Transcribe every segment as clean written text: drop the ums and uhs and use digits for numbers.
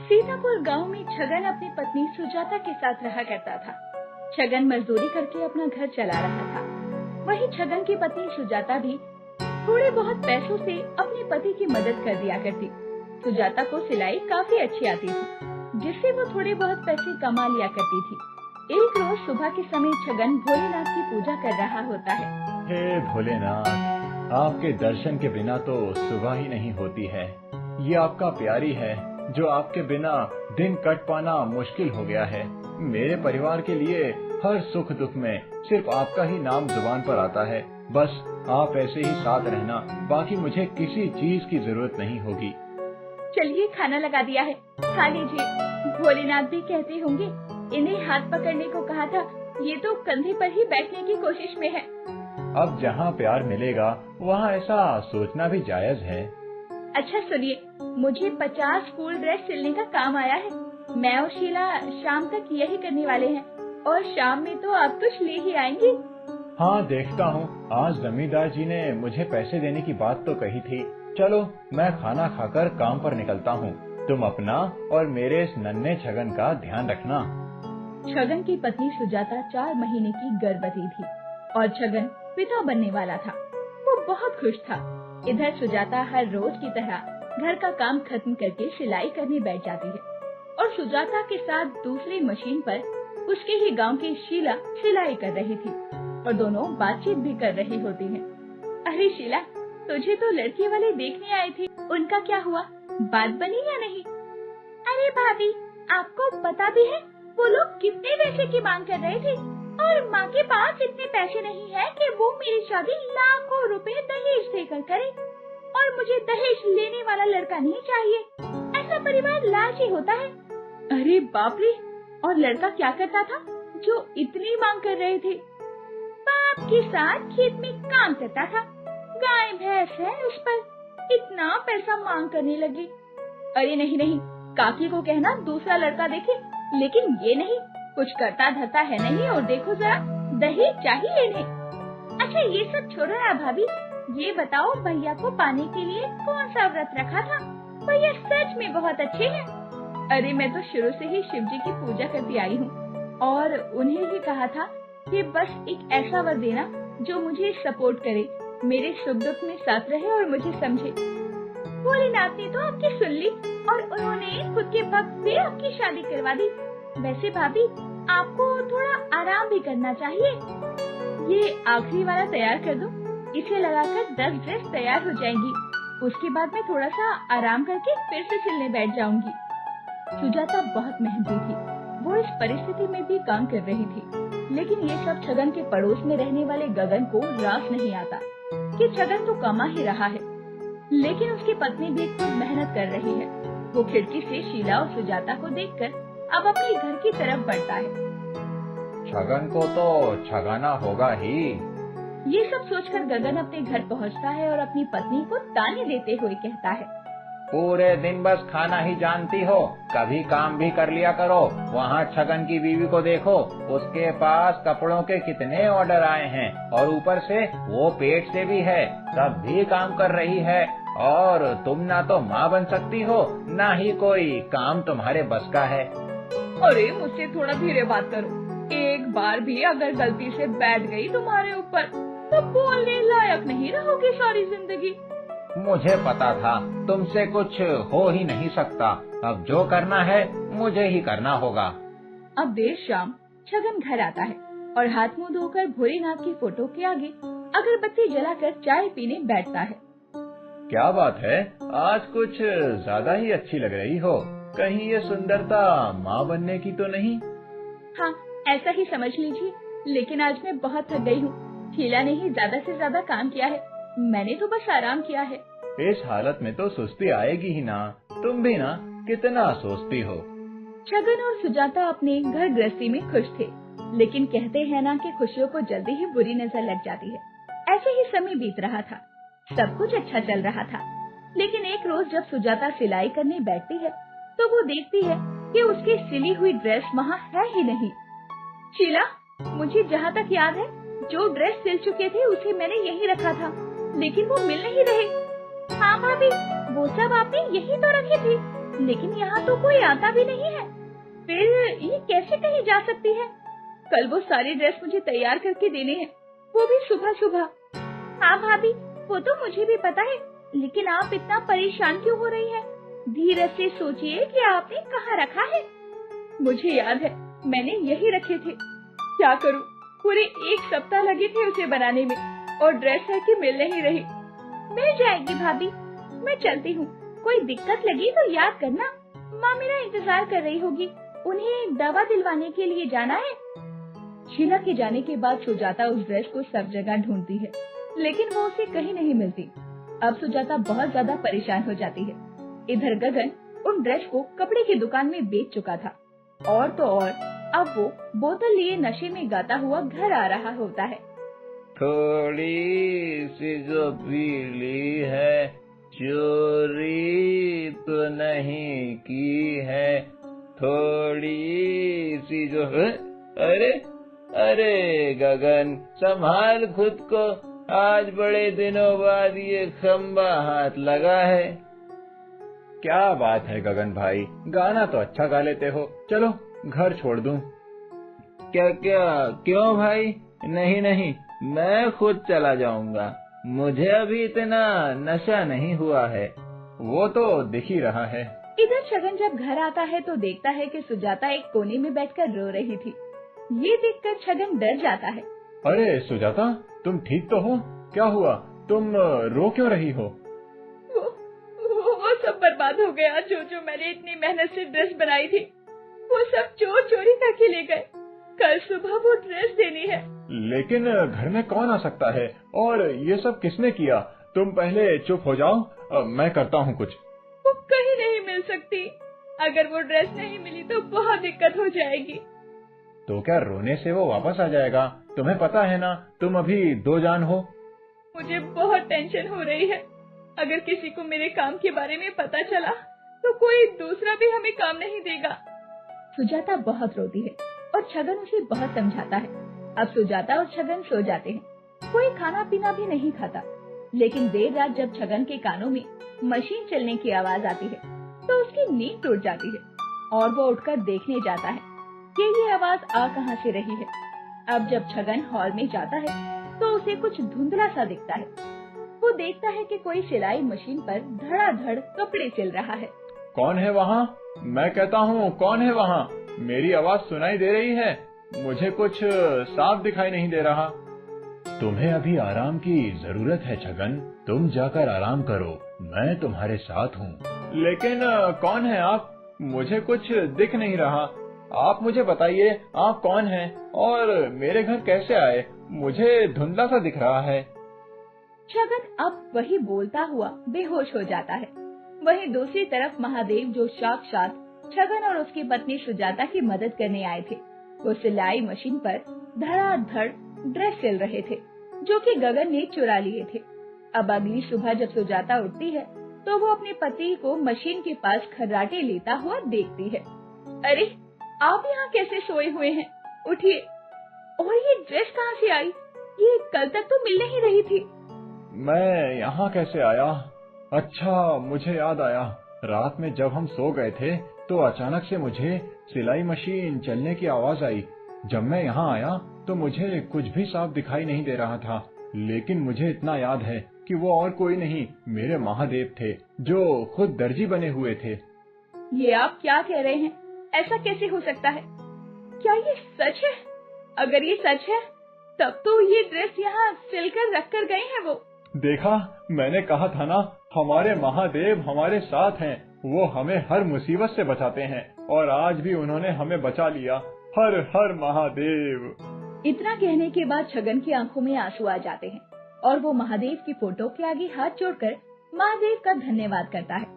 सीतापुर गांव में छगन अपनी पत्नी सुजाता के साथ रहा करता था। छगन मजदूरी करके अपना घर चला रहा था। वहीं छगन की पत्नी सुजाता भी थोड़े बहुत पैसों से अपने पति की मदद कर दिया करती। सुजाता को सिलाई काफी अच्छी आती थी, जिससे वो थोड़े बहुत पैसे कमा लिया करती थी। एक रोज सुबह के समय छगन भोलेनाथ की पूजा कर रहा होता है। हे भोलेनाथ, आपके दर्शन के बिना तो सुबह ही नहीं होती है। ये आपका प्यारी है, जो आपके बिना दिन कट पाना मुश्किल हो गया है। मेरे परिवार के लिए हर सुख दुख में सिर्फ आपका ही नाम जुबान पर आता है। बस आप ऐसे ही साथ रहना, बाकी मुझे किसी चीज की जरूरत नहीं होगी। चलिए, खाना लगा दिया है, खा लीजिए। भोलेनाथ भी कहते होंगे, इन्हें हाथ पकड़ने को कहा था, ये तो कंधे पर ही बैठने की कोशिश में है। अब जहाँ प्यार मिलेगा वहाँ ऐसा सोचना भी जायज है। अच्छा सुनिए, मुझे 50 स्कूल ड्रेस सिलने का काम आया है। मैं और शीला शाम तक यही करने वाले हैं, और शाम में तो आप कुछ ले ही आएंगे। हाँ, देखता हूँ। आज जमींदार जी ने मुझे पैसे देने की बात तो कही थी। चलो, मैं खाना खाकर काम पर निकलता हूँ। तुम अपना और मेरे इस नन्हे छगन का ध्यान रखना। छगन की पत्नी सुजाता 4 महीने की गर्भवती थी और छगन पिता बनने वाला था। वो बहुत खुश था। इधर सुजाता हर रोज की तरह घर का काम खत्म करके सिलाई करने बैठ जाती है, और सुजाता के साथ दूसरी मशीन पर उसके ही गांव की शीला सिलाई कर रही थी, और दोनों बातचीत भी कर रही होती हैं। अरे शीला, तुझे तो लड़की वाले देखने आए थे, उनका क्या हुआ? बात बनी या नहीं? अरे भाभी, आपको पता भी है वो लोग कितने पैसे की मांग कर रहे थे, और माँ के पास इतने पैसे नहीं है कि वो मेरी शादी लाखों रुपए दहेज देकर करे, और मुझे दहेज लेने वाला लड़का नहीं चाहिए। ऐसा परिवार लालची होता है। अरे बाप रे! और लड़का क्या करता था जो इतनी मांग कर रहे थे? बाप के साथ खेत में काम करता था। गाय भैंस है उस पर, इतना पैसा मांग करने लगे। अरे नहीं नहीं, काकी को कहना दूसरा लड़का देखे, लेकिन ये नहीं, कुछ करता धरता है नहीं, और देखो जरा, दहेज चाहिए इन्हें। अच्छा ये सब छोड़ो ना भाभी, ये बताओ भैया को पाने के लिए कौन सा व्रत रखा था? भैया सच में बहुत अच्छे हैं। अरे मैं तो शुरू से ही शिव जी की पूजा करती आई हूँ, और उन्हें ही कहा था कि बस एक ऐसा वर देना जो मुझे सपोर्ट करे, मेरे सुख दुख में साथ रहे और मुझे समझे। भोलेनाथ ने तो आपकी सुन ली, और उन्होंने खुद के भक्त से आपकी शादी करवा दी। वैसे भाभी, आपको थोड़ा आराम भी करना चाहिए। ये आखिरी वाला तैयार कर दो, इसे लगाकर 10 ड्रेस तैयार हो जाएंगी। उसके बाद मैं थोड़ा सा आराम करके फिर से सिलने बैठ जाऊंगी। सुजाता बहुत मेहनती थी, वो इस परिस्थिति में भी काम कर रही थी, लेकिन ये सब छगन के पड़ोस में रहने वाले गगन को रास नहीं आता कि छगन तो कमा ही रहा है, लेकिन उसकी पत्नी भी खूब मेहनत कर रही है। वो खिड़की से शीला और सुजाता को देखकर अब अपने घर की तरफ बढ़ता है। छगन को तो छगाना होगा ही। ये सब सोचकर गगन अपने घर पहुंचता है और अपनी पत्नी को ताने देते हुए कहता है, पूरे दिन बस खाना ही जानती हो, कभी काम भी कर लिया करो। वहाँ छगन की बीवी को देखो, उसके पास कपड़ों के कितने ऑर्डर आए हैं, और ऊपर से वो पेट से भी है, तब भी काम कर रही है। और तुम ना तो माँ बन सकती हो, ना ही कोई काम तुम्हारे बस का है। अरे मुझसे थोड़ा धीरे बात करो। एक बार भी अगर गलती से बैठ गई तुम्हारे ऊपर, तो बोलने लायक नहीं रहोगी सारी जिंदगी। मुझे पता था तुमसे कुछ हो ही नहीं सकता। अब जो करना है मुझे ही करना होगा। अब देर शाम छगन घर आता है और हाथ मुंह धोकर भोलेनाथ की फोटो के आगे अगरबत्ती जलाकर चाय पीने बैठता है। क्या बात है, आज कुछ ज्यादा ही अच्छी लग रही हो। कहीं ये सुंदरता माँ बनने की तो नहीं? हाँ, ऐसा ही समझ लीजिए, लेकिन आज मैं बहुत थक गई हूँ। शीला ने ही ज्यादा से ज्यादा काम किया है, मैंने तो बस आराम किया है। इस हालत में तो सुस्ती आएगी ही ना। तुम भी ना कितना सोचती हो। छगन और सुजाता अपने घर गृहस्थी में खुश थे, लेकिन कहते हैं ना कि खुशियों को जल्दी ही बुरी नजर लग जाती है। ऐसे ही समय बीत रहा था, सब कुछ अच्छा चल रहा था, लेकिन एक रोज जब सुजाता सिलाई करने बैठती है, तो वो देखती है कि उसकी सिली हुई ड्रेस वहाँ है ही नहीं। शीला, मुझे जहाँ तक याद है, जो ड्रेस सिल चुके थे उसे मैंने यहीं रखा था, लेकिन वो मिल नहीं रहे। हाँ भाभी, वो सब आपने यहीं तो रखी थी। लेकिन यहाँ तो कोई आता भी नहीं है। फिर ये कैसे कहीं जा सकती है? कल वो सारी ड्रेस मुझे तैयार करके देने हैं, वो भी सुबह सुबह। हाँ भाभी, वो तो मुझे भी पता है, लेकिन आप इतना परेशान क्यों हो रही है? धीरज से सोचिए कि आपने कहाँ रखा है। मुझे याद है, मैंने यही रखे थे। क्या करूँ, पूरे 1 सप्ताह लगे थे उसे बनाने में और ड्रेस है कि मिल नहीं रही। मिल जाएगी भाभी, मैं चलती हूँ। कोई दिक्कत लगी तो याद करना, माँ मेरा इंतजार कर रही होगी। उन्हें दवा दिलवाने के लिए जाना है। शीला के जाने के बाद सुजाता उस ड्रेस को सब जगह ढूंढती है, लेकिन वो उसे कहीं नहीं मिलती। अब सुजाता बहुत ज्यादा परेशान हो जाती है। इधर गगन उन ड्रेस को कपड़े की दुकान में बेच चुका था, और तो और अब वो बोतल लिए नशे में गाता हुआ घर आ रहा होता है। थोड़ी सी जो पीली है, चोरी तो नहीं की है, थोड़ी सी जो है। अरे अरे गगन, संभाल खुद को, आज बड़े दिनों बाद ये खंबा हाथ लगा है। क्या बात है गगन भाई, गाना तो अच्छा गा लेते हो, चलो घर छोड़ दूं। क्या क्या, क्यों भाई? नहीं नहीं, मैं खुद चला जाऊंगा, मुझे अभी इतना नशा नहीं हुआ है। वो तो दिख ही रहा है। इधर छगन जब घर आता है तो देखता है कि सुजाता एक कोने में बैठकर रो रही थी। ये देखकर छगन डर जाता है। अरे सुजाता, तुम ठीक तो हो? क्या हुआ, तुम रो क्यों रही हो? वो सब बर्बाद हो गया। जो मैंने इतनी मेहनत से ड्रेस बनाई थी, वो सब चोर चोरी करके ले गए। कल सुबह वो ड्रेस देनी है। लेकिन घर में कौन आ सकता है, और ये सब किसने किया? तुम पहले चुप हो जाओ, मैं करता हूँ कुछ। वो कहीं नहीं मिल सकती। अगर वो ड्रेस नहीं मिली तो बहुत दिक्कत हो जाएगी। तो क्या रोने से वो वापस आ जाएगा? तुम्हें पता है ना, तुम अभी 2 जान हो। मुझे बहुत टेंशन हो रही है। अगर किसी को मेरे काम के बारे में पता चला तो कोई दूसरा भी हमें काम नहीं देगा। सुजाता बहुत रोती है और छगन उसे बहुत समझाता है। अब सुजाता और छगन सो जाते हैं। कोई खाना पीना भी नहीं खाता, लेकिन देर रात जब छगन के कानों में मशीन चलने की आवाज आती है तो उसकी नींद टूट जाती है और वो उठकर देखने जाता है कि ये आवाज आ कहां से रही है। अब जब छगन हॉल में जाता है तो उसे कुछ धुंधला सा दिखता है। वो देखता है कि कोई सिलाई मशीन पर धड़ाधड़ कपड़े सिल रहा है। कौन है वहाँ? मैं कहता हूँ, कौन है वहाँ? मेरी आवाज सुनाई दे रही है? मुझे कुछ साफ दिखाई नहीं दे रहा। तुम्हें अभी आराम की जरूरत है छगन, तुम जाकर आराम करो, मैं तुम्हारे साथ हूँ। लेकिन कौन है आप? मुझे कुछ दिख नहीं रहा। आप मुझे बताइए, आप कौन हैं और मेरे घर कैसे आए? मुझे धुंधला सा दिख रहा है। छगन अब वही बोलता हुआ बेहोश हो जाता है। वहीं दूसरी तरफ महादेव, जो साक्षात छगन और उसकी पत्नी सुजाता की मदद करने आए थे, वो सिलाई मशीन पर धड़ाधड़ ड्रेस सिल रहे थे, जो कि गगन ने चुरा लिए थे। अब अगली सुबह जब सुजाता उठती है तो वो अपने पति को मशीन के पास खर्राटे लेता हुआ देखती है। अरे, आप यहाँ कैसे सोए हुए हैं? उठिए। और ये ड्रेस कहाँ से आई? ये कल तक तो मिल नहीं रही थी। मैं यहाँ कैसे आया? अच्छा, मुझे याद आया, रात में जब हम सो गए थे तो अचानक से मुझे सिलाई मशीन चलने की आवाज आई। जब मैं यहाँ आया तो मुझे कुछ भी साफ दिखाई नहीं दे रहा था, लेकिन मुझे इतना याद है कि वो और कोई नहीं, मेरे महादेव थे, जो खुद दर्जी बने हुए थे। ये आप क्या कह रहे हैं? ऐसा कैसे हो सकता है? क्या ये सच है? अगर ये सच है तब तो ये ड्रेस यहाँ सिलकर रख कर गए हैं वो। देखा, मैंने कहा था ना, हमारे महादेव हमारे साथ हैं, वो हमें हर मुसीबत से बचाते हैं, और आज भी उन्होंने हमें बचा लिया। हर हर महादेव। इतना कहने के बाद छगन की आंखों में आंसू आ जाते हैं और वो महादेव की फोटो के आगे हाथ जोड़कर महादेव का धन्यवाद करता है,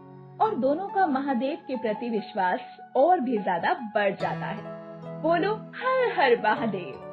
और दोनों का महादेव के प्रति विश्वास और भी ज्यादा बढ़ जाता है। बोलो हर हर महादेव।